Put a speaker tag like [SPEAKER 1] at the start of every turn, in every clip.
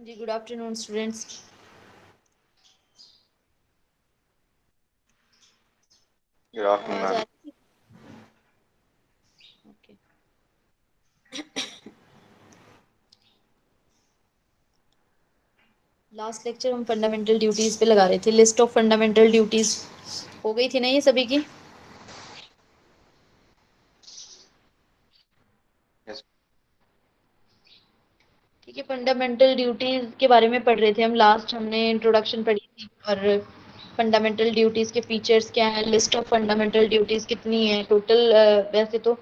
[SPEAKER 1] जी, good afternoon students.
[SPEAKER 2] Good afternoon
[SPEAKER 1] आवाज आ
[SPEAKER 2] ma'am.
[SPEAKER 1] रही है? ओके। लास्ट लेक्चर हम फंडामेंटल ड्यूटीज पे लगा रहे थे। लिस्ट ऑफ फंडामेंटल ड्यूटीज हो गई थी ना ये सभी की?
[SPEAKER 2] यस।
[SPEAKER 1] ठीक है, फंडामेंटल ड्यूटीज के बारे में पढ़ रहे थे हम। लास्ट हमने इंट्रोडक्शन पढ़ी थी और फंडामेंटल ड्यूटीज के फीचर्स क्या हैं, लिस्ट ऑफ फंडामेंटल ड्यूटीज कितनी है टोटल। वैसे तो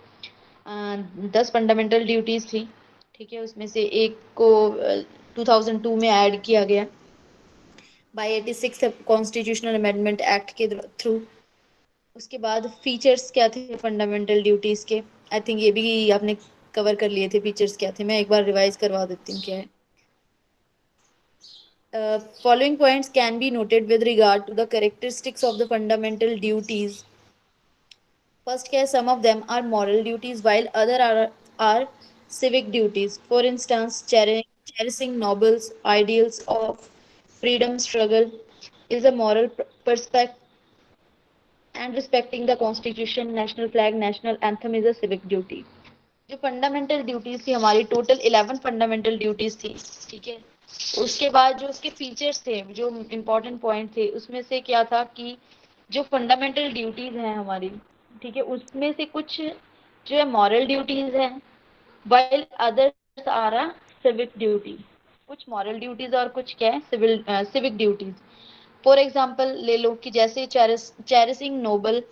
[SPEAKER 1] 10 फंडामेंटल ड्यूटीज थी। ठीक है, उसमें से एक को 2002 में ऐड किया गया बाय 86 कॉन्स्टिट्यूशनल अमेंडमेंट एक्ट के थ्रू। उसके बाद फीचर्स क्या थे फंडामेंटल ड्यूटीज के? आई थिंक ये भी आपने कवर कर लिए थे। फीचर्स क्या थे, मैं एक बार रिवाइज करवा देती हूँ क्या है। Following points can be noted with regard to the characteristics of the fundamental duties. First क्या है, some of them are moral duties while are civic duties. For instance, cherishing noble ideals of freedom struggle is a moral perspective, and respecting the constitution, national flag, national anthem is a civic duty. जो fundamental duties थी हमारी, total 11 fundamental duties थी। ठीक है, उसके बाद जो उसके फीचर्स थे, जो इम्पोर्टेंट पॉइंट थे, उसमें से क्या था कि जो फंडामेंटल ड्यूटीज हैं हमारी, ठीक है, उसमें से कुछ जो है मॉरल ड्यूटीज हैं, while others are a civic duty. कुछ मॉरल ड्यूटीज और कुछ क्या है, सिविक ड्यूटीज। फॉर एग्जाम्पल ले लो कि जैसे cherishing noble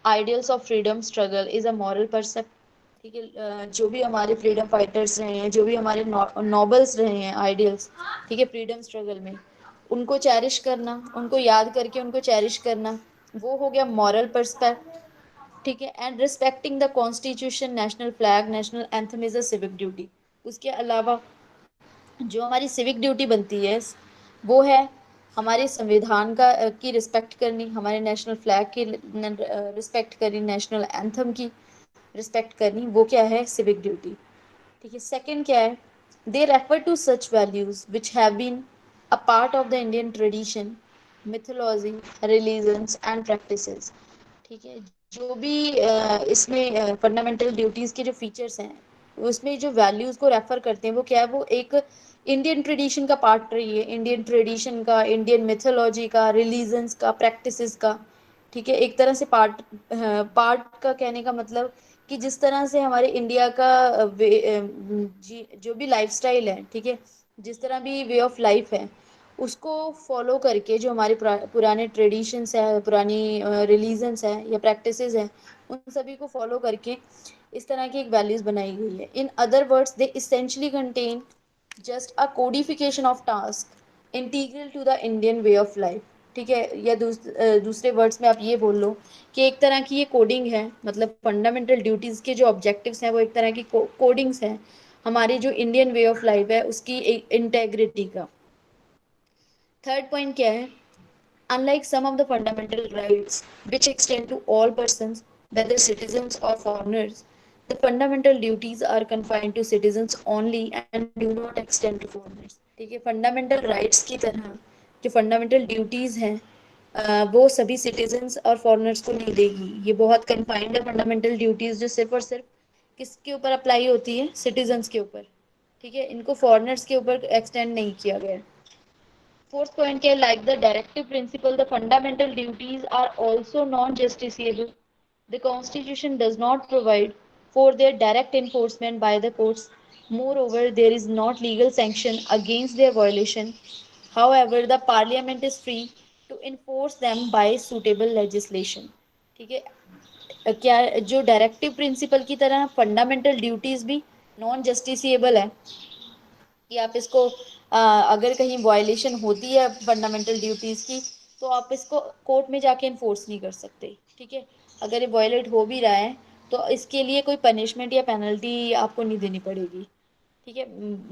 [SPEAKER 1] ideals of freedom struggle is a moral precept. ठीक है, जो भी हमारे फ्रीडम फाइटर्स रहे हैं, जो भी हमारे नॉबल्स रहे हैं आइडियल्स, ठीक है, फ्रीडम स्ट्रगल में, उनको चेरिश करना, उनको याद करके उनको चेरिश करना, वो हो गया मॉरल पर्सपेक्ट। ठीक है, and respecting the constitution, national flag, national anthem is a civic duty. उसके अलावा जो हमारी सिविक ड्यूटी बनती है वो है हमारे संविधान का की रिस्पेक्ट करनी, हमारे नेशनल फ्लैग की रिस्पेक्ट करनी, नेशनल एंथम की रिस्पेक्ट करनी, वो क्या है, सिविक ड्यूटी। ठीक है, सेकंड क्या है, they refer to such values which have been a part of the Indian tradition, mythology, religions and practices. ठीक है, जो भी इसमें फंडामेंटल ड्यूटीज के जो फीचर्स हैं, उसमें जो वैल्यूज को रेफर करते हैं वो क्या है, वो एक इंडियन ट्रेडिशन का पार्ट रही है, इंडियन ट्रेडिशन का, इंडियन मिथोलॉजी का, रिलीजन्स का, प्रैक्टिसेस का। ठीक है, एक तरह से पार्ट, पार्ट का कहने का मतलब कि जिस तरह से हमारे इंडिया का जो भी लाइफस्टाइल है, ठीक है, जिस तरह भी वे ऑफ लाइफ है, उसको फॉलो करके जो हमारे पुराने ट्रेडिशंस है, पुरानी रिलीजन्स है या प्रैक्टिसेस हैं, उन सभी को फॉलो करके इस तरह की एक वैल्यूज बनाई गई है। In other words they essentially contain just a codification of task integral to the Indian way of life. ठीक है, या दूसरे वर्ड्स में आप ये बोल लो कि एक तरह की ये कोडिंग है, मतलब फंडामेंटल ड्यूटीज के जो ऑब्जेक्टिव्स हैं वो एक तरह की कोडिंग्स हैं हमारी जो इंडियन वे ऑफ लाइफ है उसकी इंटेग्रिटी का। थर्ड पॉइंट क्या है, unlike some of the fundamental rights which extend to all persons, whether citizens or foreigners, the fundamental duties are confined to citizens only and do not extend to foreigners. ठीक है, fundamental rights की तरह जो fundamental duties हैं वो सभी citizens और foreigners को नहीं देगी। ये बहुत कन्फाइंड है फंडामेंटल ड्यूटीज, जो सिर्फ और सिर्फ किसके ऊपर अप्लाई होती है, सिटीजन्स के ऊपर। ठीक है, इनको फॉरेनर्स के ऊपर एक्सटेंड नहीं किया गया। Fourth point क्या, like the directive principle, the fundamental duties are also non-justiciable. The Constitution does not provide for their direct enforcement by the courts. Moreover, there is not legal sanction against their violation. However, the Parliament is free to enforce them by suitable legislation. ठीक है, क्या जो directive principle की तरह fundamental duties भी non justiciable है कि आप इसको अगर कहीं वायलेशन होती है फंडामेंटल ड्यूटीज की, तो आप इसको कोर्ट में जाके इन्फोर्स नहीं कर सकते। ठीक है, अगर ये वायलेट हो भी रहा है तो इसके लिए कोई पनिशमेंट या पेनल्टी आपको नहीं देनी पड़ेगी। ठीक है,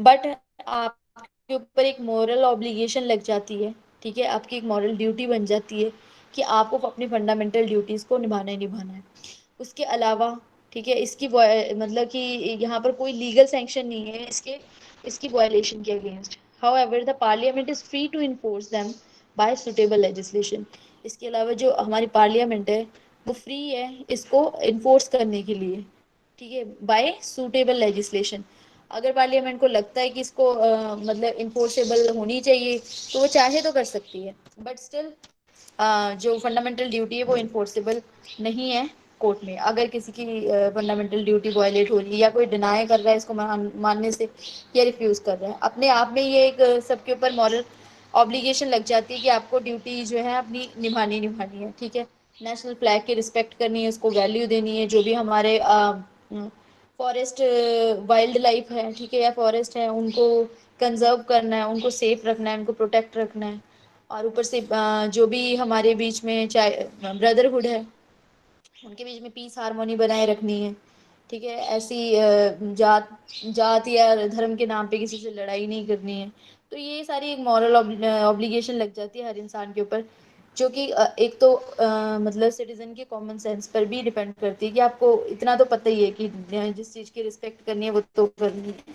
[SPEAKER 1] बट आपके ऊपर एक मॉरल ऑब्लिगेशन लग जाती है। ठीक है, आपकी एक मॉरल ड्यूटी बन जाती है कि आपको अपनी फंडामेंटल ड्यूटीज को निभाना ही निभाना है। उसके अलावा, ठीक है, मतलब कि यहाँ पर कोई लीगल सैंक्शन नहीं है इसके, इसकी वायलेशन के against. However, the parliament is free to enforce them by suitable legislation. इसके अलावा जो हमारी पार्लियामेंट है वो फ्री है इसको इन्फोर्स करने के लिए, ठीक है, बाय सुटेबल लेजिस्लेशन। अगर पार्लियामेंट को लगता है कि इसको मतलब इन्फोर्सेबल होनी चाहिए तो वो चाहे तो कर सकती है, बट स्टिल जो फंडामेंटल ड्यूटी है वो इन्फोर्सेबल नहीं है कोर्ट में। अगर किसी की फंडामेंटल ड्यूटी वायलेट हो रही है या कोई डिनाई कर रहा है इसको मानने से या रिफ्यूज कर रहा है, अपने आप में ये एक सबके ऊपर मॉरल ऑब्लिगेशन लग जाती है कि आपको ड्यूटी जो है अपनी निभानी निभानी है, ठीक है। नेशनल फ्लैग की रिस्पेक्ट करनी है, उसको वैल्यू देनी है, जो भी हमारे फॉरेस्ट वाइल्ड लाइफ है, ठीक है, या फॉरेस्ट है उनको कंजर्व करना है, उनको सेफ रखना है, उनको प्रोटेक्ट रखना है। और ऊपर से जो भी हमारे बीच में चाहे ब्रदरहुड है उनके बीच में पीस हार्मोनी बनाए रखनी है, ठीक है। ऐसी जात जात या धर्म के नाम पे किसी से लड़ाई नहीं करनी है। तो ये सारी एक मॉरल ऑब्लिगेशन लग जाती है हर इंसान के ऊपर, जो कि एक तो मतलब सिटीजन के कॉमन सेंस पर भी डिपेंड करती है कि आपको इतना तो पता ही है कि जिस चीज़ की रिस्पेक्ट करनी है वो तो करनी है,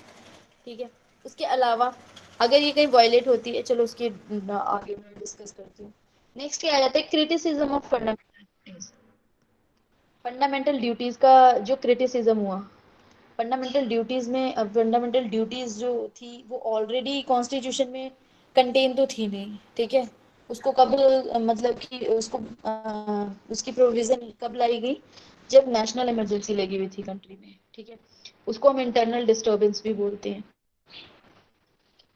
[SPEAKER 1] ठीक है। उसके अलावा अगर ये कहीं वायलेट होती है, चलो उसके आगे मैं डिस्कस करती हूँ। नेक्स्ट क्या आ जाता है, criticism of fundamental fundamental duties का जो क्रिटिसिज्म हुआ। फंडामेंटल ड्यूटीज जो थी वो ऑलरेडी कॉन्स्टिट्यूशन में कंटेन तो थी नहीं, ठीक है। उसको कब मतलब कि उसकी प्रोविजन कब लाई गई, जब नेशनल इमरजेंसी लगी हुई थी कंट्री में, ठीक है। उसको हम इंटरनल डिस्टरबेंस भी बोलते हैं,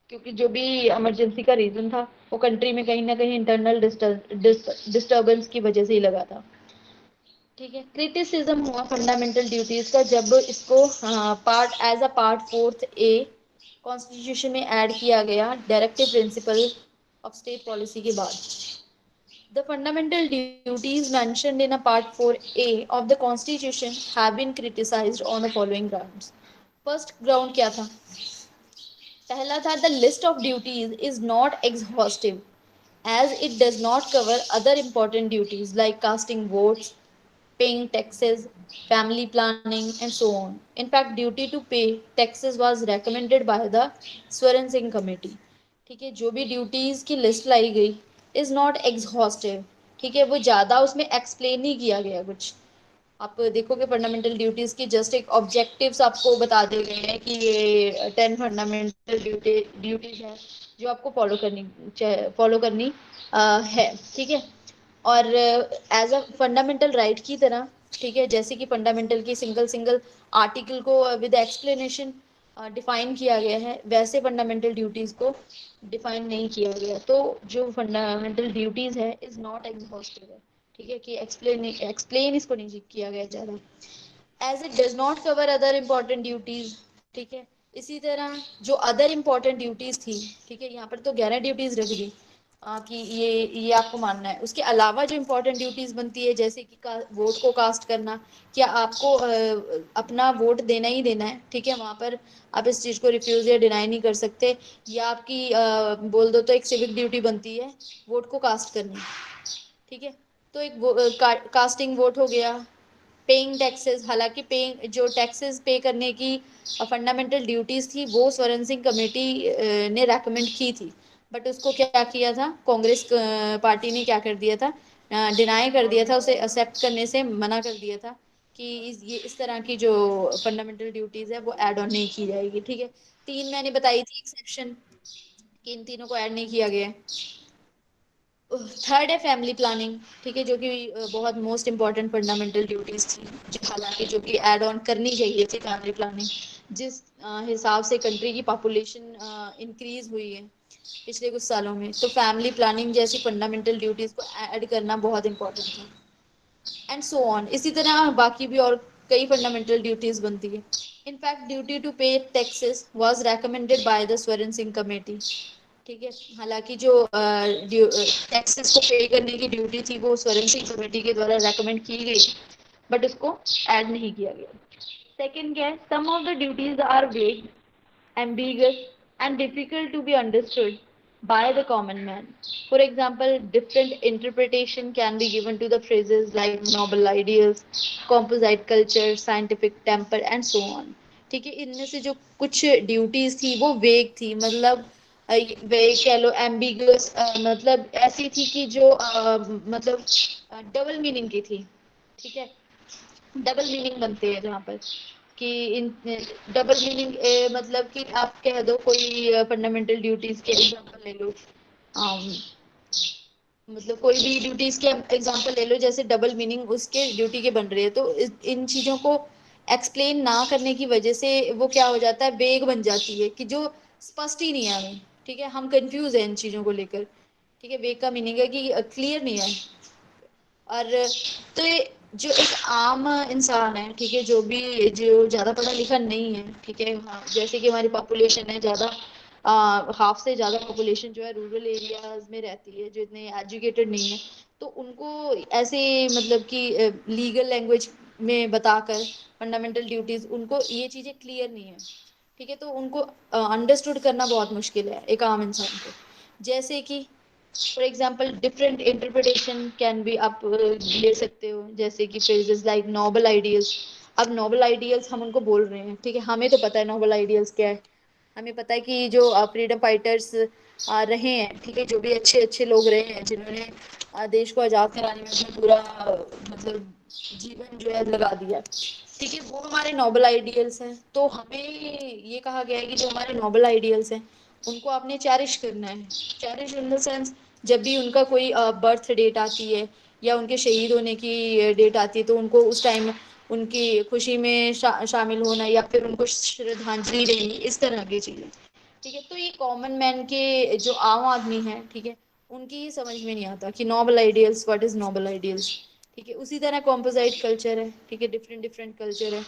[SPEAKER 1] क्योंकि जो भी इमरजेंसी का रीजन था वो कंट्री में कहीं ना कहीं इंटरनल डिस्टरबेंस की वजह से ही लगा था, ठीक है। क्रिटिसिज्म हुआ फंडामेंटल ड्यूटीज का जब इसको part as a part fourth A constitution में ऐड किया गया directive principle of state policy के बाद। The fundamental duties mentioned in a part 4A of the constitution have been criticised on the following grounds. First ground क्या था, पहला था the list of duties is not exhaustive as it does not cover other important duties like casting votes, paying taxes, family planning, and so on. In fact, duty to pay taxes was recommended by the Swaran Singh committee, ठीक है। जो भी duties की list लाई गई is not exhaustive, ठीक है, वो ज़्यादा उसमें एक्सप्लेन नहीं किया गया कुछ। आप देखोगे फंडामेंटल ड्यूटीज की जस्ट एक ऑब्जेक्टिव्स आपको बता दिए गए हैं कि ये 10 फंडामेंटल ड्यूटीज है जो आपको फॉलो करनी है, ठीक है। और एज अ फंडामेंटल राइट की तरह, ठीक है, जैसे कि फंडामेंटल की सिंगल सिंगल आर्टिकल को विद एक्सप्लेनेशन डिफाइन किया गया है, वैसे फंडामेंटल ड्यूटीज को डिफाइन नहीं किया गया। तो जो फंडामेंटल ड्यूटीज है इज नॉट एग्जॉस्टिव है, ठीक है, कि एक्सप्लेन इसको नहीं किया गया ज़्यादा। As it does not cover other important duties, ठीक है। इसी तरह जो अदर इम्पॉर्टेंट ड्यूटीज थी, ठीक है, यहाँ पर तो 11 ड्यूटीज रख दी कि ये आपको मानना है। उसके अलावा जो इम्पोर्टेंट ड्यूटीज बनती है जैसे कि वोट को कास्ट करना, क्या आपको अपना वोट देना ही देना है, ठीक है, वहाँ पर आप इस चीज़ को रिफ्यूज या डिनाई नहीं कर सकते। या आपकी बोल दो तो एक सिविक ड्यूटी बनती है वोट को कास्ट करनी, ठीक है। तो एक कास्टिंग वोट हो गया। पेइंग टैक्सेस, हालांकि पेइंग जो टैक्सेस पे करने की फंडामेंटल ड्यूटीज थी वो स्वरण सिंह कमेटी ने रेकमेंड की थी, बट उसको क्या किया था कांग्रेस पार्टी ने, क्या कर दिया था, डिनाई कर दिया था, उसे एक्सेप्ट करने से मना कर दिया था कि ये इस तरह की जो फंडामेंटल ड्यूटीज है वो ऐड ऑन नहीं की जाएगी, ठीक है। तीन मैंने बताई थी एक्सेप्शन कि इन तीनों को ऐड नहीं किया गया है। थर्ड है फैमिली प्लानिंग, ठीक है, जो कि बहुत मोस्ट इंपॉर्टेंट फंडामेंटल ड्यूटीज थी, जो हालांकि जो कि ऐड ऑन करनी चाहिए थी फैमिली प्लानिंग। जिस हिसाब से कंट्री की पॉपुलेशन इंक्रीज हुई है पिछले कुछ सालों में, तो फैमिली प्लानिंग जैसी फंडामेंटल ड्यूटीज को ऐड करना बहुत इंपॉर्टेंट था, एंड सो ऑन। इसी तरह बाकी भी और कई फंडामेंटल ड्यूटीज बनती है। इनफैक्ट ड्यूटी टू पे taxes was recommended by the Swaran Singh committee, ठीक है। हालांकि जो टैक्सेस को पे करने की ड्यूटी थी वो स्वरण सिंह कमेटी के द्वारा रेकमेंड की गई, बट उसको ऐड नहीं किया गया। सेकंड क्या है, सम ऑफ द ड्यूटीज आर वेग, ambiguous, and difficult to be understood by the common man. For example, different interpretation can be given to the phrases like noble ideals, composite culture, scientific temper, and so on. ठीक है, इनमें से जो कुछ duties थी वो वेग थी, मतलब वे कह लो एम्बिगुअस, मतलब ऐसी थी कि जो मतलब डबल मीनिंग की थी। ठीक है, डबल मीनिंग बनते हैं जहाँ पर कि इन डबल मीनिंग, मतलब कि आप कह दो कोई फंडामेंटल ड्यूटीज के एग्जांपल ले लो। अम, मतलब कोई भी ड्यूटीज के एग्जांपल ले लो, जैसे डबल मीनिंग उसके ड्यूटी के बन रही है, तो इन चीजों को एक्सप्लेन ना करने की वजह से वो क्या हो जाता है, वेग बन जाती है कि जो स्पष्ट ही नहीं है हमें। ठीक है, हम कंफ्यूज है इन चीजों को लेकर। ठीक है, वेग का मीनिंग है कि क्लियर नहीं है। और तो ये जो एक आम इंसान है, ठीक है, जो ज्यादा पढ़ा लिखा नहीं है, ठीक है, हाँ, जैसे कि हमारी पॉपुलेशन है ज्यादा, हाफ से ज्यादा पॉपुलेशन जो है रूरल एरियाज में रहती है, जो इतने एजुकेटेड नहीं है, तो उनको ऐसे मतलब कि लीगल लैंग्वेज में बताकर फंडामेंटल ड्यूटीज, उनको ये चीजें क्लियर नहीं है। ठीक है, तो उनको अंडरस्टूड करना बहुत मुश्किल है एक आम इंसान को। जैसे कि for example different interpretation can be, आप ले सकते हो, जैसे कि फ्रेजेस लाइक नोबल आइडियल्स। अब नोबल आइडियल्स हम उनको बोल रहे हैं, ठीक है, हमें तो पता है नोबल आइडियल्स क्या है। हमें पता है कि जो फ्रीडम फाइटर्स रहे हैं, ठीक है, जो भी अच्छे अच्छे लोग रहे हैं, जिन्होंने देश को आज़ाद कराने में अपना पूरा मतलब जीवन जो है लगा दिया। ठीक है, वो हमारे नोबल आइडियल्स हैं। तो हमें ये कहा गया है कि जो हमारे नोबल आइडियल्स हैं, उनको आपने चेरिश करना है। चेरिश इन द सेंस, जब भी उनका कोई बर्थ डेट आती है या उनके शहीद होने की डेट आती है, तो उनको उस टाइम उनकी खुशी में शामिल होना या फिर उनको श्रद्धांजलि देनी, इस तरह की चीजें। ठीक है, तो ये कॉमन मैन के जो आम आदमी है, ठीक है, उनकी ये समझ में नहीं आता कि noble ideals, what is noble ideals. ठीक है, उसी तरह कॉम्पोजाइट कल्चर है, ठीक है, डिफरेंट डिफरेंट कल्चर है,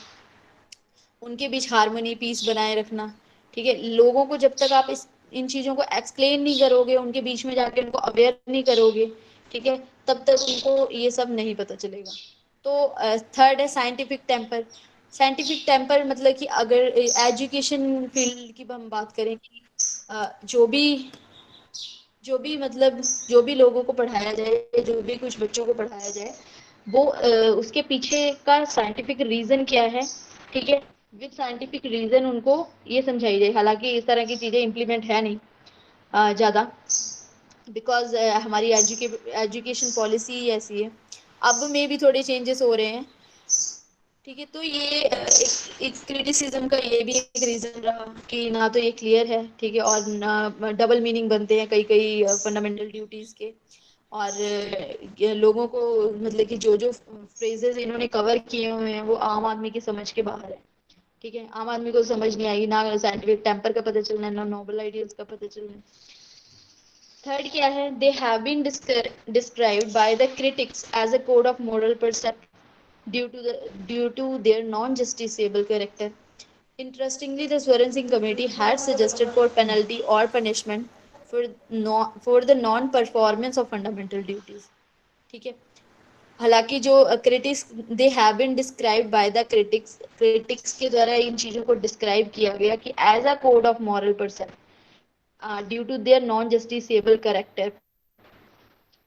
[SPEAKER 1] उनके बीच हारमोनी पीस बनाए रखना। ठीक है, लोगों को जब तक आप इस इन चीजों को एक्सप्लेन नहीं करोगे, उनके बीच में जाके उनको अवेयर नहीं करोगे, ठीक है, तब तक उनको ये सब नहीं पता चलेगा। तो थर्ड है साइंटिफिक टेम्पर। साइंटिफिक टेम्पर मतलब कि अगर एजुकेशन फील्ड की हम बात करें कि मतलब जो भी लोगों को पढ़ाया जाए, जो भी कुछ बच्चों को पढ़ाया जाए, वो उसके पीछे का साइंटिफिक रीजन क्या है। ठीक है, विद साइंटिफिक रीजन उनको ये समझाई जाए। हालांकि इस तरह की चीजें इम्प्लीमेंट है नहीं ज्यादा, बिकॉज हमारी एजुकेशन पॉलिसी ऐसी है। अब में भी थोड़े चेंजेस हो रहे हैं। ठीक है, तो ये एक क्रिटिसिज्म का ये भी एक रीजन रहा कि ना तो ये क्लियर है, ठीक है, और ना डबल मीनिंग बनते हैं कई कई फंडामेंटल ड्यूटीज के। और ये लोगों को मतलब कि जो जो फ्रेजेस इन्होंने कवर किए हुए हैं, वो आम आदमी की समझ के बाहर है। ठीक है, आम आदमी को समझ नहीं आई, ना साइंटिफिक टेम्पर का पता चलना है, ना नोबल आइडियल्स का पता चलना है। थर्ड क्या है, they have been described by the critics as a code of moral percept due to their non-justiciable character. Interestingly, the Swaran Singh Committee had suggested for penalty or punishment for the non-performance of fundamental duties. ठीक है, हालांकि जो critics, they have been described by the critics के द्वारा इन चीजों को describe किया गया कि as a code of moral precept due to their non justiciable character.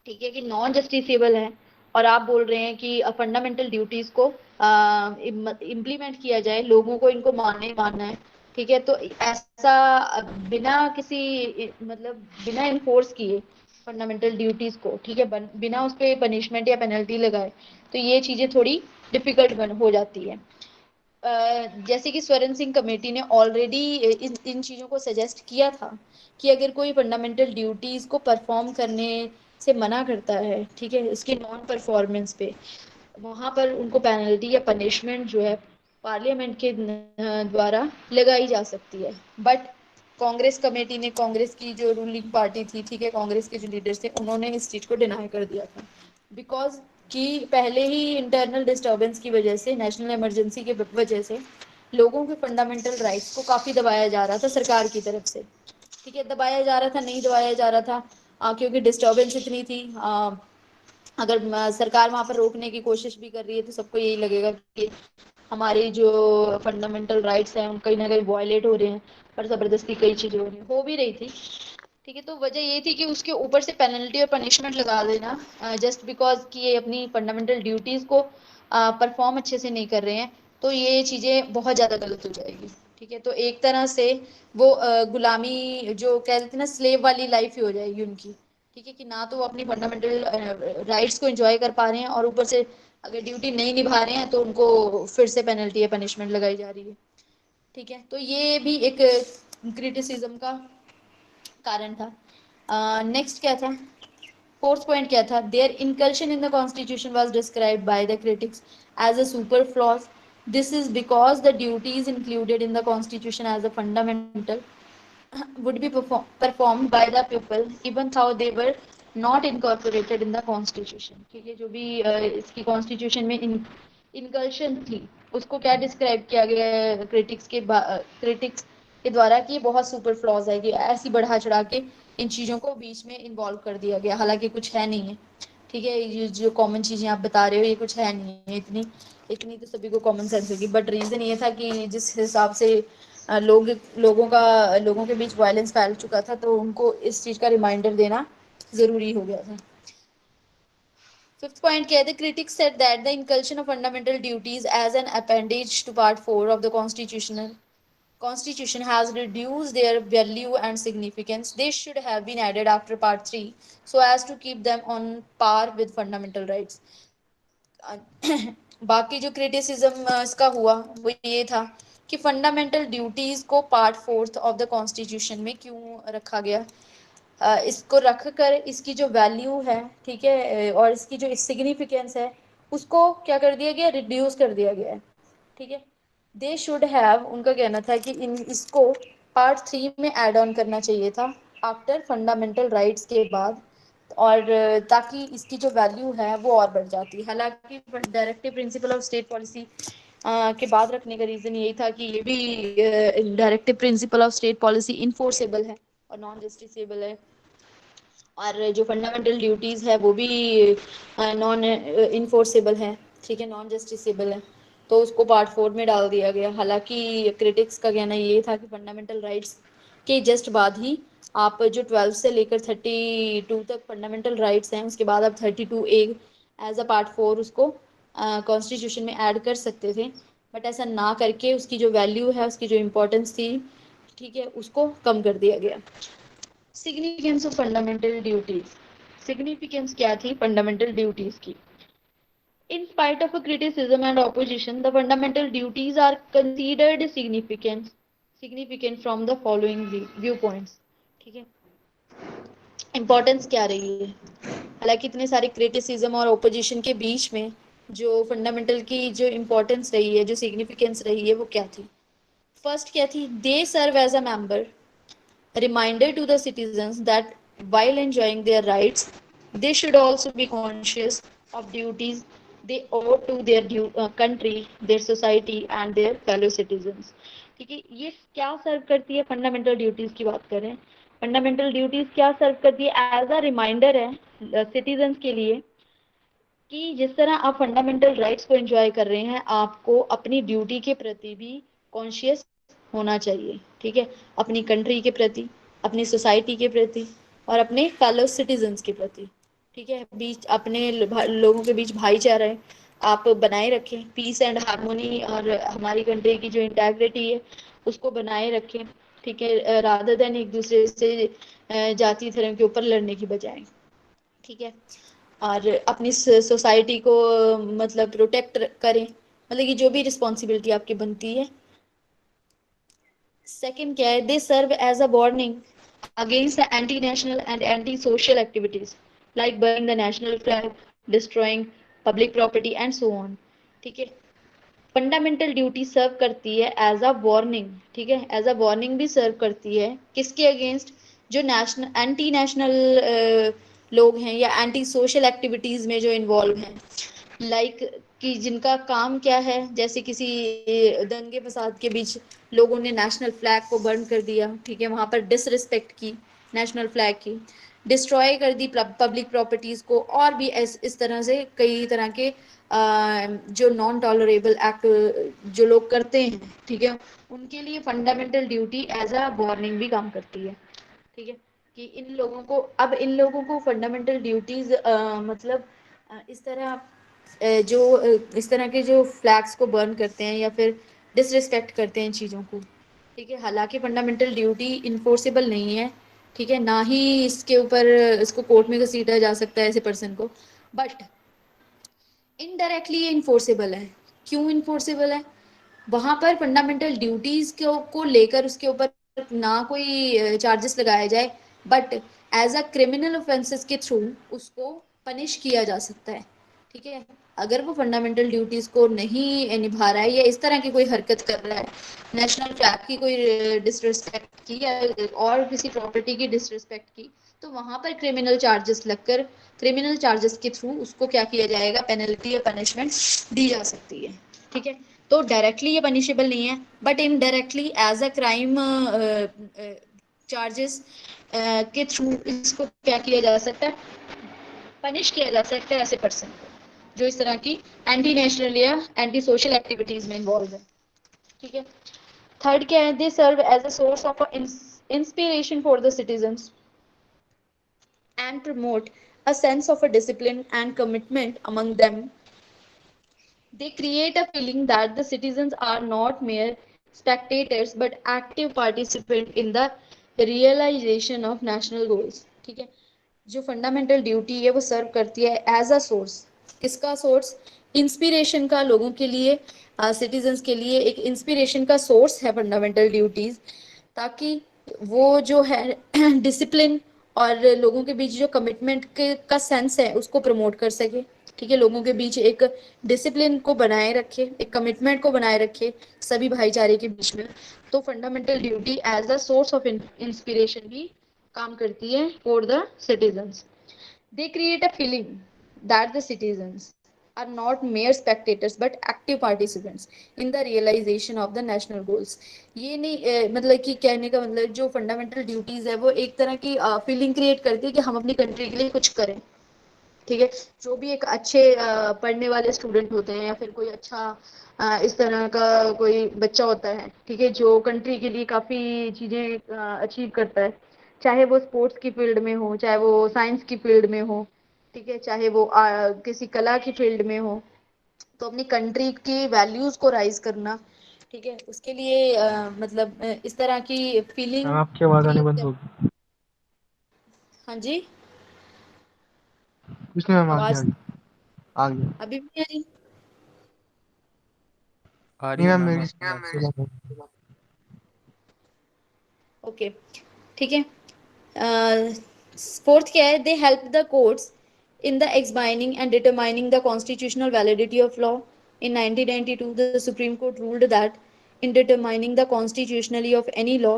[SPEAKER 1] ठीक है, कि नॉन जस्टिसेबल है, और आप बोल रहे हैं कि फंडामेंटल ड्यूटीज को इम्प्लीमेंट किया जाए, लोगों को इनको मानना ही मानना है। ठीक है, तो ऐसा बिना किसी मतलब बिना इन्फोर्स किए फंडामेंटल ड्यूटीज को, ठीक है, बिना उस पर पनिशमेंट या पेनल्टी लगाए, तो ये चीजें थोड़ी डिफिकल्ट बन हो जाती है। जैसे कि स्वरण सिंह कमेटी ने ऑलरेडी इन चीज़ों को सजेस्ट किया था कि अगर कोई फंडामेंटल ड्यूटीज को परफॉर्म करने से मना करता है, ठीक है, उसके नॉन परफॉर्मेंस पे, वहां पर उनको पेनल्टी या पनिशमेंट जो है पार्लियामेंट के द्वारा लगाई जा सकती है। बट कांग्रेस कमेटी ने, कांग्रेस की जो रूलिंग पार्टी थी, ठीक है, कांग्रेस के जो लीडर्स थे, उन्होंने इस चीज को डिनाई कर दिया था। बिकॉज कि पहले ही इंटरनल डिस्टरबेंस की वजह से, नेशनल इमरजेंसी के वजह से लोगों के फंडामेंटल राइट्स को काफी दबाया जा रहा था सरकार की तरफ से। ठीक है, दबाया जा रहा था, नहीं दबाया जा रहा था, क्योंकि डिस्टरबेंस इतनी थी। अगर सरकार वहां पर रोकने की कोशिश भी कर रही है, तो सबको यही लगेगा कि हमारी जो फंडामेंटल राइट्स हैं, कहीं ना कहीं वायलेट हो रहे हैं, और जबरदस्ती कई चीजें हो भी रही थी। ठीक है, तो वजह ये थी कि उसके ऊपर से पेनल्टी और पनिशमेंट लगा देना, जस्ट बिकॉज कि ये अपनी फंडामेंटल ड्यूटीज को परफॉर्म अच्छे से नहीं कर रहे हैं, तो ये चीजें बहुत ज्यादा गलत हो जाएगी। ठीक है, तो एक तरह से वो गुलामी जो कह देते हैं ना, स्लेव वाली लाइफ ही हो जाएगी उनकी। ठीक है, कि ना तो वो अपनी फंडामेंटल राइट्स को एंजॉय कर पा रहे हैं, और ऊपर से अगर ड्यूटी नहीं निभा रहे हैं तो उनको फिर से पेनल्टी या पनिशमेंट लगाई जा रही है। ठीक है, तो ये भी एक क्रिटिसिज्म का कारण था। नेक्स्ट क्या था, फोर्थ पॉइंट क्या था, their inclusion in the Constitution was described by the critics as a superfluous. This is because the duties included in the Constitution as a fundamental would be performed by the people even though they were not incorporated in the constitution। ठीक है, जो भी इसकी constitution में इनकल्शन थी, उसको क्या describe किया गया है क्रिटिक्स के द्वारा कि ये बहुत सुपर फ्लॉज है, कि ऐसी बढ़ा चढ़ा के इन चीज़ों को बीच में इन्वॉल्व कर दिया गया, हालांकि कुछ है नहीं है। ठीक है, ये जो कॉमन चीज़ें आप बता रहे हो ये कुछ है नहीं है, इतनी इतनी तो सभी को कॉमन सेंस होगी, बट रीज़न ये था कि जिस हिसाब से लोगों के बीच वायलेंस फैल चुका था, तो उनको इस चीज़ का रिमाइंडर देना ज़रूरी हो गया था। फिफ्थ पॉइंट क्या है, the critics said that the inclusion of fundamental duties as an appendage to part 4 of the Constitution has reduced their value and significance. They should have been added after Part 3 so as to keep them on par with fundamental rights. बाकी जो criticism इसका हुआ वो ये था कि fundamental duties को part fourth of the constitution में क्यों रखा गया। इसको रख कर इसकी जो वैल्यू है, ठीक है, और इसकी जो सिग्निफिकेंस है, उसको क्या कर दिया गया, रिड्यूस कर दिया गया है। ठीक है, दे शुड हैव, उनका कहना था कि इन इसको पार्ट 3 में ऐड ऑन करना चाहिए था आफ्टर फंडामेंटल राइट्स के बाद, और ताकि इसकी जो वैल्यू है वो और बढ़ जाती। हालांकि directive principle of state policy के बाद रखने का रीज़न यही था कि ये भी directive principle of state policy enforceable है और नॉन जस्टिसेबल है, और जो फंडामेंटल ड्यूटीज़ है वो भी नॉन इन्फोर्सेबल है। ठीक है, नॉन जस्टिसेबल है, तो उसको पार्ट 4 में डाल दिया गया। हालांकि क्रिटिक्स का कहना ये था कि फंडामेंटल राइट्स के जस्ट बाद ही आप जो 12 से लेकर 32 तक फंडामेंटल राइट्स हैं, उसके बाद आप 32A एज अ पार्ट 4 उसको कॉन्स्टिट्यूशन में ऐड कर सकते थे, बट ऐसा ना करके उसकी जो वैल्यू है, उसकी जो इम्पोर्टेंस थी, ठीक है, उसको कम कर दिया गया। Significance of fundamental duties, significance क्या थी फंडामेंटल ड्यूटीज की। In spite of a criticism and opposition, the fundamental duties are considered significant from the following viewpoints। ठीक है, इम्पोर्टेंस क्या रही है, हालांकि इतने सारे क्रिटिसिज्म और ओपोजिशन के बीच में जो फंडामेंटल की जो इम्पोर्टेंस रही है, जो सिग्निफिकेंस रही है, वो क्या थी। फर्स्ट क्या थी, they serve as a member reminder to the citizens that while enjoying their rights, they should also be conscious of duties they owe to their country, their society and their fellow citizens। ठीक है, ये क्या सर्व करती है, fundamental duties की बात करें, fundamental duties क्या सर्व करती है, एज अ रिमाइंडर है सिटीजन्स के लिए कि जिस तरह आप फंडामेंटल राइट्स को एंजॉय कर रहे हैं, आपको अपनी ड्यूटी के प्रति भी कॉन्शियस होना चाहिए। ठीक है, अपनी कंट्री के प्रति, अपनी सोसाइटी के प्रति और अपने फेलो सिटीजन्स के प्रति। ठीक है, बीच अपने लोगों के बीच भाईचारा आप बनाए रखें, पीस एंड हारमोनी, और हमारी कंट्री की जो इंटेग्रिटी है उसको बनाए रखें। ठीक है, रादर देन एक दूसरे से जाति धर्म के ऊपर लड़ने की बजाय। ठीक है, और अपनी सोसाइटी को मतलब प्रोटेक्ट करें, मतलब कि जो भी रिस्पॉन्सिबिलिटी आपकी बनती है। सेकंड क्या है, they serve as a warning against the anti national and anti social activities like burning the national flag, destroying public property and so on. ठीक है, फंडामेंटल ड्यूटी सर्व करती है एज अ वार्निंग। ठीक है, एज अ वार्निंग भी सर्व करती है किसके अगेंस्ट, जो नेशनल एंटी नेशनल लोग हैं या एंटी सोशल एक्टिविटीज में जो इन्वॉल्व हैं, लाइक कि जिनका काम क्या है, जैसे किसी दंगे फसाद के बीच लोगों ने नेशनल फ्लैग को बर्न कर दिया। ठीक है, वहां पर डिसरिस्पेक्ट की नेशनल फ्लैग की, डिस्ट्रॉय कर दी पब्लिक प्रॉपर्टीज को, और भी इस तरह से कई तरह के जो नॉन टॉलरेबल एक्ट जो लोग करते हैं, ठीक है, उनके लिए fundamental duty as a warning भी काम करती है। ठीक है, कि इन लोगों को फंडामेंटल ड्यूटीज मतलब इस तरह जो इस तरह के जो फ्लैग्स को बर्न करते हैं या फिर डिसरिस्पेक्ट करते हैं इन चीज़ों को, ठीक है, हालांकि फंडामेंटल ड्यूटी इन्फोर्सेबल नहीं है, ठीक है, ना ही इसके ऊपर इसको कोर्ट में घसीटा जा सकता है ऐसे पर्सन को, बट इनडायरेक्टली ये इन्फोर्सेबल है। क्यों इन्फोर्सेबल है? वहां पर फंडामेंटल ड्यूटीज को लेकर उसके ऊपर ना कोई चार्जेस लगाया जाए, but as a criminal offences के थ्रू उसको पनिश किया जा सकता है। ठीक है, अगर वो फंडामेंटल ड्यूटीज को नहीं निभा रहा है या इस तरह की कोई हरकत कर रहा है, नेशनल फ्लैग की कोई डिसरिस्पेक्ट की या और किसी प्रॉपर्टी की डिसरिस्पेक्ट की, तो वहां पर क्रिमिनल चार्जेस लगकर क्रिमिनल चार्जेस के थ्रू उसको क्या किया जाएगा, पेनल्टी या पनिशमेंट दी जा सकती है। ठीक है, तो डायरेक्टली ये पनिशेबल नहीं है, but indirectly as a crime charges के थ्रू इसको क्या किया जा सकता है, पनिश किया जा सकता है ऐसे पर्सन को जो इस तरह की एंटी नेशनल या एंटी सोशल एक्टिविटीज में इन्वॉल्व है। ठीक है, थर्ड क्या है, they serve as a source of inspiration for the citizens and promote a sense of a discipline and commitment among them. They create a feeling that the citizens are not mere spectators but active participants in the realization of national goals. ठीक है, जो fundamental duty है वो सर्व करती है as a source, किसका source, inspiration का, लोगों के लिए, सिटीजन्स के लिए एक इंस्पिरेशन का सोर्स है फंडामेंटल ड्यूटीज, ताकि वो जो है डिसिप्लिन और लोगों के बीच जो कमिटमेंट के का सेंस है उसको प्रमोट कर सके। ठीक है, लोगों के बीच एक डिसिप्लिन को बनाए रखे, एक कमिटमेंट को बनाए रखे सभी भाईचारे के बीच में। तो fundamental duty as a source of inspiration भी काम करती है for the citizens. They create a feeling that the citizens are not mere spectators but active participants in the realization of the national goals। ये नहीं मतलब कि कहने का मतलब जो फंडामेंटल ड्यूटीज है वो एक तरह की फीलिंग क्रिएट करती है कि हम अपनी कंट्री के लिए कुछ करें। ठीक है, जो भी एक अच्छे पढ़ने वाले स्टूडेंट होते हैं या फिर कोई अच्छा इस तरह का कोई बच्चा होता है, ठीक है, जो कंट्री के लिए काफी चीजें अचीव करता है, चाहे वो स्पोर्ट्स की फील्ड में हो, चाहे वो साइंस की फील्ड में हो, ठीक है, चाहे वो किसी कला की फील्ड में हो, तो अपनी कंट्री की वैल्यूज को राइज करना, ठीक है, उसके लिए मतलब इस तरह की
[SPEAKER 3] मैम
[SPEAKER 1] फीलिंग
[SPEAKER 3] आपकी आवाज़ आनी
[SPEAKER 1] क्रिएट
[SPEAKER 3] बंद
[SPEAKER 1] कर।
[SPEAKER 3] होगी।
[SPEAKER 1] हाँ जी,
[SPEAKER 3] कुछ नहीं मैम, आ गया
[SPEAKER 1] आवाज
[SPEAKER 3] आ गया।
[SPEAKER 1] अभी भी नहीं आ रही?
[SPEAKER 4] आ रही
[SPEAKER 3] नहीं
[SPEAKER 4] है
[SPEAKER 3] मैम,
[SPEAKER 4] मैम
[SPEAKER 3] मेरी
[SPEAKER 4] आपकी बात।
[SPEAKER 3] आपसे बात हो रही
[SPEAKER 1] ओके, ठीक है। फोर्थ क्या है, they help the courts in the examining and determining the constitutional validity of law. In 1992, the Supreme Court ruled that in determining the constitutionality of any law,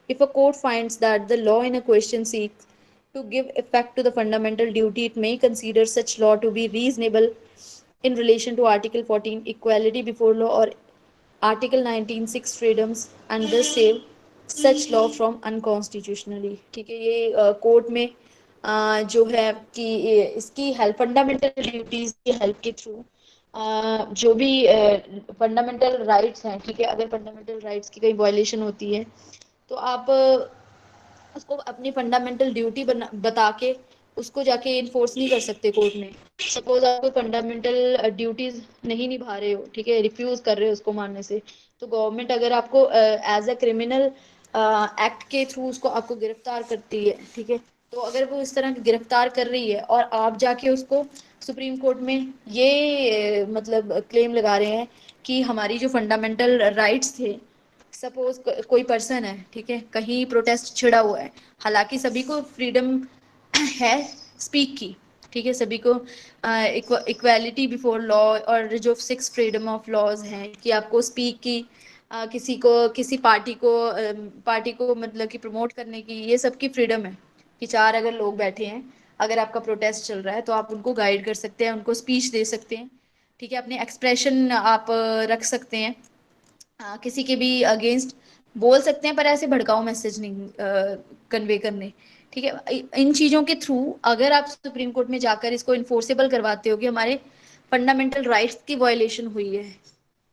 [SPEAKER 1] if a court finds that the law in a question seeks to give effect to the fundamental duty, it may consider such law to be reasonable in relation to Article 14, equality before law, or Article 19, six freedoms, and thus save such law from unconstitutionally। ठीक है, ये court में जो है कि इसकी help, fundamental duties की help के थ्रू जो भी फंडामेंटल राइट्स हैं, ठीक है, अगर फंडामेंटल राइट्स की कहीं वायलेशन होती है तो आप उसको अपनी फंडामेंटल ड्यूटी बता के उसको जाके इन्फोर्स नहीं कर सकते कोर्ट में। सपोज आप कोई फंडामेंटल ड्यूटीज नहीं निभा रहे हो, ठीक है, रिफ्यूज कर रहे हो उसको मानने से, तो गवर्नमेंट अगर आपको एज अ क्रिमिनल एक्ट के थ्रू उसको आपको गिरफ्तार करती है, ठीक है, तो अगर वो इस तरह की गिरफ्तार कर रही है और आप जाके उसको सुप्रीम कोर्ट में ये मतलब क्लेम लगा रहे हैं कि हमारी जो फंडामेंटल राइट्स थे, सपोज कोई पर्सन है, ठीक है, कहीं प्रोटेस्ट छिड़ा हुआ है, हालांकि सभी को फ्रीडम है स्पीक की, ठीक है, सभी को इक्वालिटी बिफोर लॉ और जो सिक्स फ्रीडम ऑफ लॉज हैं कि आपको स्पीक की, किसी को किसी पार्टी को मतलब कि प्रमोट करने की, ये सब की फ्रीडम है कि चार अगर लोग बैठे हैं, अगर आपका प्रोटेस्ट चल रहा है तो आप उनको गाइड कर सकते हैं, उनको स्पीच दे सकते हैं, ठीक है, अपने एक्सप्रेशन आप रख सकते हैं, किसी के भी अगेंस्ट बोल सकते हैं, पर ऐसे भड़काऊ मैसेज नहीं कन्वे करने। ठीक है, इन चीजों के थ्रू अगर आप सुप्रीम कोर्ट में जाकर इसको इन्फोर्सेबल करवाते हो कि हमारे फंडामेंटल राइट्स की वायलेशन हुई है,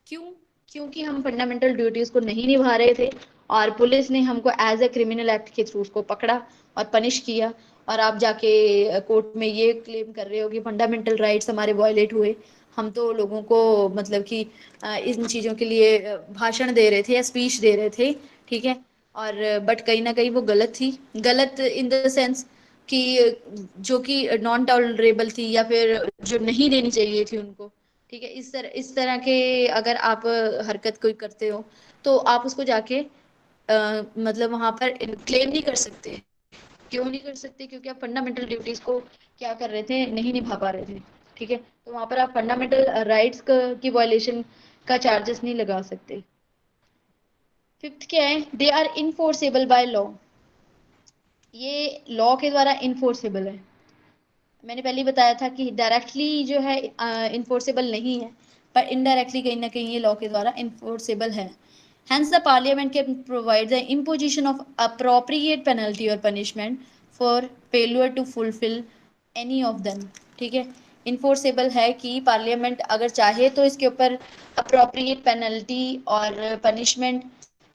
[SPEAKER 1] क्यों, क्योंकि हम फंडामेंटल ड्यूटीज को नहीं निभा रहे थे और पुलिस ने हमको एज अ क्रिमिनल एक्ट के थ्रू उसको पकड़ा और पनिश किया, और आप जाके कोर्ट में ये क्लेम कर रहे हो कि फंडामेंटल राइट्स हमारे वायलेट हुए, हम तो लोगों को मतलब कि इन चीजों के लिए भाषण दे रहे थे या स्पीच दे रहे थे, ठीक है। और बट कहीं ना कहीं वो गलत थी, गलत इन द सेंस कि जो कि नॉन टॉलरेबल थी या फिर जो नहीं देनी चाहिए थी उनको। ठीक है, इस तरह के अगर आप हरकत कोई करते हो तो आप उसको जाके मतलब वहां पर क्लेम नहीं कर सकते। क्यों नहीं कर सकते? क्योंकि आप फंडामेंटल ड्यूटीज को क्या कर रहे थे, नहीं निभा पा रहे थे। ठीक है, तो वहां पर आप फंडामेंटल राइट्स की वायलेशन का चार्जेस नहीं लगा सकते। फिफ्थ क्या है? They are enforceable by law. ये लॉ के द्वारा इनफोर्सेबल है। मैंने पहले ही बताया था कि डायरेक्टली जो है इन्फोर्सेबल नहीं है, पर इनडायरेक्टली कहीं ना कहीं ये लॉ के द्वारा इन्फोर्सेबल है। Hence, the Parliament can provide the imposition of appropriate penalty or punishment for failure to fulfill any of them। ठीक है, इन्फोर्सेबल है कि पार्लियामेंट अगर चाहे तो इसके ऊपर अप्रोप्रिएट पेनल्टी और पनिशमेंट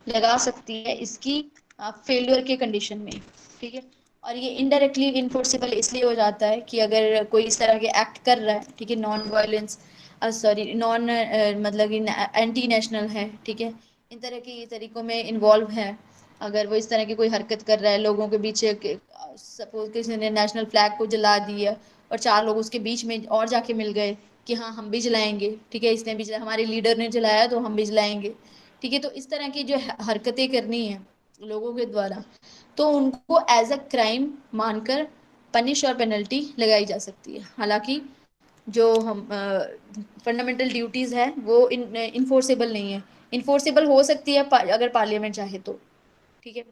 [SPEAKER 1] लगा सकती है इसकी फेल्यूर के कंडीशन में। ठीक है, और ये इनडायरेक्टली इन्फोर्सेबल इसलिए हो जाता है कि अगर कोई इस तरह के एक्ट कर रहा है, ठीक है, नॉन वायलेंस, सॉरी नॉन मतलब एंटी नेशनल है, ठीक है, इन तरह के तरीकों में इन्वॉल्व है। अगर वो इस तरह की कोई हरकत कर रहा है लोगों के बीच, सपोज किसी ने नेशनल फ्लैग को जला दिया और चार लोग उसके बीच में और जाके मिल गए कि हाँ हम भी जलाएंगे, ठीक है, इसने भी जलाया, हमारे लीडर ने जलाया तो हम भी जलाएंगे। ठीक है, तो इस तरह की जो हरकतें करनी है लोगों के द्वारा, तो उनको एज अ क्राइम मानकर पनिश और पेनल्टी लगाई जा सकती है। हालांकि जो हम फंडामेंटल ड्यूटीज है वो इनफोर्सेबल नहीं है। इनफोर्सेबल हो सकती है अगर पार्लियामेंट चाहे तो। ठीक है,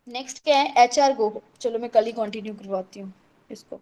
[SPEAKER 1] नेक्स्ट क्या है? HR गो। चलो मैं कल ही कंटिन्यू करवाती हूँ इसको।